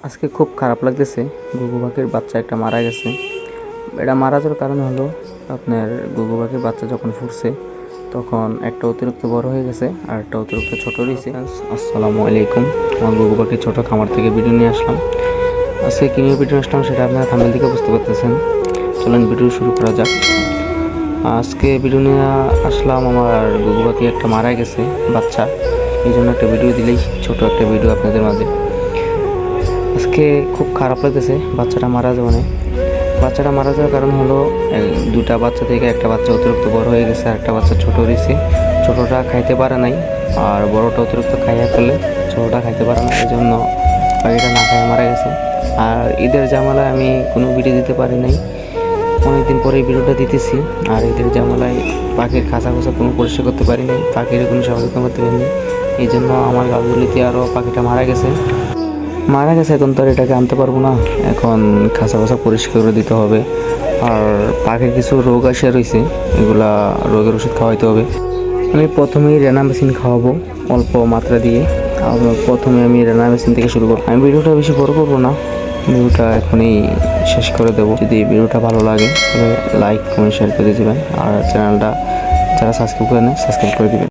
আজকে খুব খারাপ লাগতেছে। ঘুঘু পাখির বাচ্চা একটা মারা গেছে। এটা মারা যাওয়ার কারণ হলো আপনার ঘুঘু পাখির বাচ্চা যখন ফুটছে তখন একটা অতিরিক্ত বড় হয়ে গেছে আর একটা অতিরিক্ত ছোট রয়েছে। আসসালামু আলাইকুম, আমার ঘুঘু পাখির ছোটো খামার থেকে ভিডিও নিয়ে আসলাম। আজকে কী নিয়ে ভিডিও আসলাম সেটা আপনারা থাম্বনেল থেকে বুঝতে পারতেছেন। চলেন ভিডিও শুরু করা যাক। আজকে ভিডিও নিয়ে আসলাম, আমার ঘুঘু পাখি একটা মারা গেছে বাচ্চা, এই জন্য একটা ভিডিও দিলেই, ছোট একটা ভিডিও আপনাদের মাঝে। আজকে খুব খারাপ লাগতেছে বাচ্চাটা মারা যাওয়ার কারণ হলো দুটা বাচ্চা থেকে একটা বাচ্চা অতিরিক্ত বড় হয়ে গেছে আর একটা বাচ্চা ছোট রয়েছে। ছোটটা খাইতে পারে নাই আর বড়টা অতিরিক্ত খাইয়া ফেলে ছোটটা খাইতে পারে না, এই জন্য পাখিটা না খাইয়ে মারা গেছে। আর ঈদের জামালায় আমি কোনো ভিডিও দিতে পারি নাই, অনেকদিন পরে ভিডিওটা দিতেছি। আর ঈদের জামালায় পাখির খাঁচা কোনো পরিষ্কার করতে পারি নাই, পাখির কোনো সচেতন করতে পারিনি, এই জন্য আমার গাছগুলিতে আরও পাখিটা মারা গেছে। এখন তো আর এটাকে আনতে পারবো না, এখন খাঁচা পরিষ্কার করে দিতে হবে। আর পাখির কিছু রোগ আসে রয়েছে, এগুলা রোগের ওষুধ খাওয়াইতে হবে। আমি প্রথমেই রেনামেসিন খাওয়াবো অল্প মাত্রা দিয়ে। প্রথমে আমি রেনামেসিন থেকে শুরু করবো। আমি ভিডিওটা বেশি বড় করবো না, ভিডিওটা এখনই শেষ করে দেবো। যদি ভিডিওটা ভালো লাগে তাহলে লাইক কমেন্ট শেয়ার করে দেবেন, আর চ্যানেলটা যারা সাবস্ক্রাইব করে নেয় সাবস্ক্রাইব করে দেবেন।